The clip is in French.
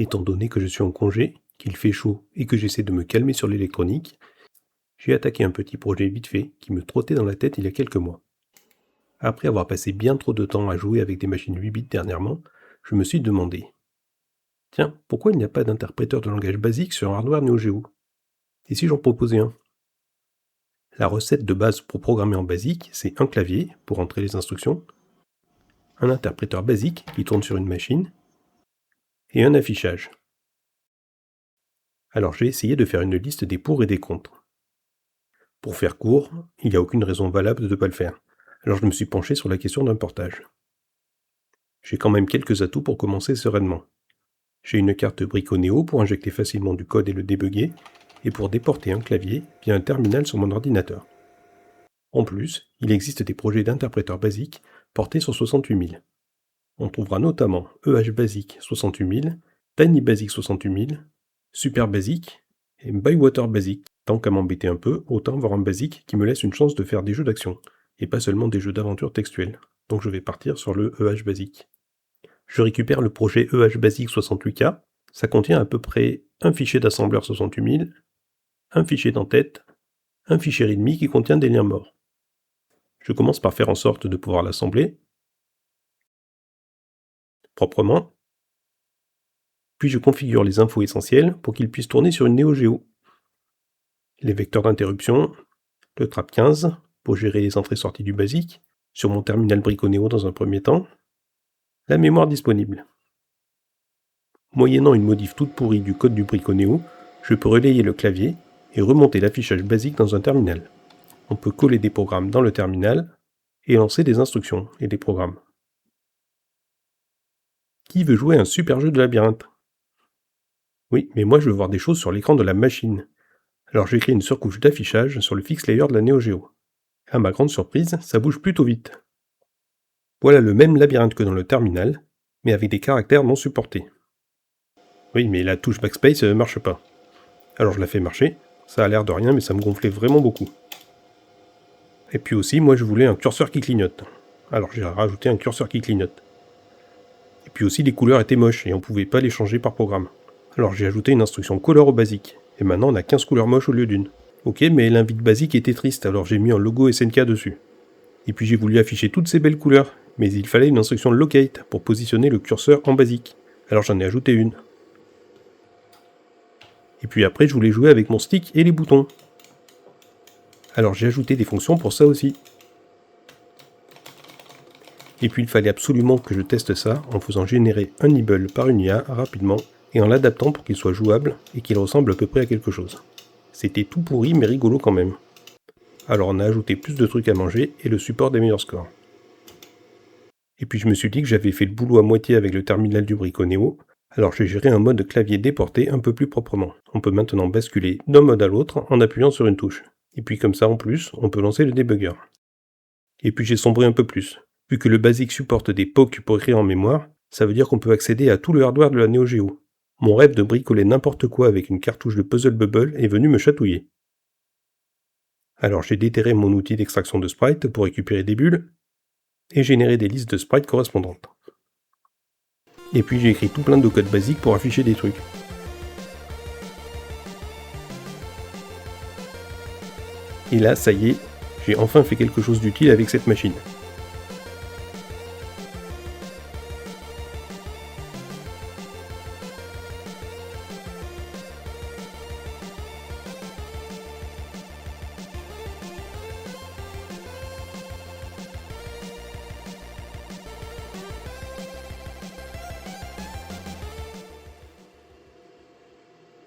Étant donné que je suis en congé, qu'il fait chaud et que j'essaie de me calmer sur l'électronique, j'ai attaqué un petit projet vite fait qui me trottait dans la tête il y a quelques mois. Après avoir passé bien trop de temps à jouer avec des machines 8 bits dernièrement, je me suis demandé tiens, pourquoi il n'y a pas d'interpréteur de langage basique sur un hardware Neo Geo? Et si j'en proposais un? La recette de base pour programmer en basique, c'est un clavier pour entrer les instructions, un interpréteur basique qui tourne sur une machine, et un affichage. Alors j'ai essayé de faire une liste des pour et des contre. Pour faire court, il n'y a aucune raison valable de ne pas le faire. Alors je me suis penché sur la question d'un portage. J'ai quand même quelques atouts pour commencer sereinement. J'ai une carte Brico Neo pour injecter facilement du code et le débugger, et pour déporter un clavier via un terminal sur mon ordinateur. En plus, il existe des projets d'interpréteurs basiques portés sur 68000. On trouvera notamment EH-Basic 68000, Tiny Basic 68000, Super Basic et Bywater Basic. Tant qu'à m'embêter un peu, autant avoir un basique qui me laisse une chance de faire des jeux d'action, et pas seulement des jeux d'aventure textuels. Donc je vais partir sur le EH-Basic. Je récupère le projet EH-Basic 68K, ça contient à peu près un fichier d'assembleur 68000, un fichier d'entête, un fichier README qui contient des liens morts. Je commence par faire en sorte de pouvoir l'assembler proprement, puis je configure les infos essentielles pour qu'il puisse tourner sur une Neo Geo. Les vecteurs d'interruption, le trap15 pour gérer les entrées-sorties du basique, sur mon terminal Brico Neo dans un premier temps, la mémoire disponible. Moyennant une modif toute pourrie du code du Brico Neo, je peux relayer le clavier et remonter l'affichage basique dans un terminal. On peut coller des programmes dans le terminal et lancer des instructions et des programmes. Qui veut jouer à un super jeu de labyrinthe? Oui, mais moi je veux voir des choses sur l'écran de la machine. Alors j'ai créé une surcouche d'affichage sur le fix layer de la Neo Geo. À ma grande surprise, ça bouge plutôt vite. Voilà le même labyrinthe que dans le terminal, mais avec des caractères non supportés. Oui, mais la touche backspace marche pas. Alors je la fais marcher, ça a l'air de rien mais ça me gonflait vraiment beaucoup. Et puis aussi, moi je voulais un curseur qui clignote. Alors j'ai rajouté un curseur qui clignote. Et puis aussi les couleurs étaient moches et on pouvait pas les changer par programme. Alors j'ai ajouté une instruction color au basique, et maintenant on a 15 couleurs moches au lieu d'une. Ok, mais l'invite basique était triste, alors j'ai mis un logo SNK dessus. Et puis j'ai voulu afficher toutes ces belles couleurs, mais il fallait une instruction locate pour positionner le curseur en basique. Alors j'en ai ajouté une. Et puis après je voulais jouer avec mon stick et les boutons. Alors j'ai ajouté des fonctions pour ça aussi. Et puis il fallait absolument que je teste ça en faisant générer un nibble par une IA rapidement et en l'adaptant pour qu'il soit jouable et qu'il ressemble à peu près à quelque chose. C'était tout pourri mais rigolo quand même. Alors on a ajouté plus de trucs à manger et le support des meilleurs scores. Et puis je me suis dit que j'avais fait le boulot à moitié avec le terminal du Brico Neo, alors j'ai géré un mode clavier déporté un peu plus proprement. On peut maintenant basculer d'un mode à l'autre en appuyant sur une touche. Et puis comme ça en plus, on peut lancer le debugger. Et puis j'ai sombré un peu plus. Vu que le BASIC supporte des POC pour écrire en mémoire, ça veut dire qu'on peut accéder à tout le hardware de la Neo Geo. Mon rêve de bricoler n'importe quoi avec une cartouche de Puzzle Bubble est venu me chatouiller. Alors j'ai déterré mon outil d'extraction de sprites pour récupérer des bulles, et générer des listes de sprites correspondantes. Et puis j'ai écrit tout plein de code basique pour afficher des trucs. Et là, ça y est, j'ai enfin fait quelque chose d'utile avec cette machine.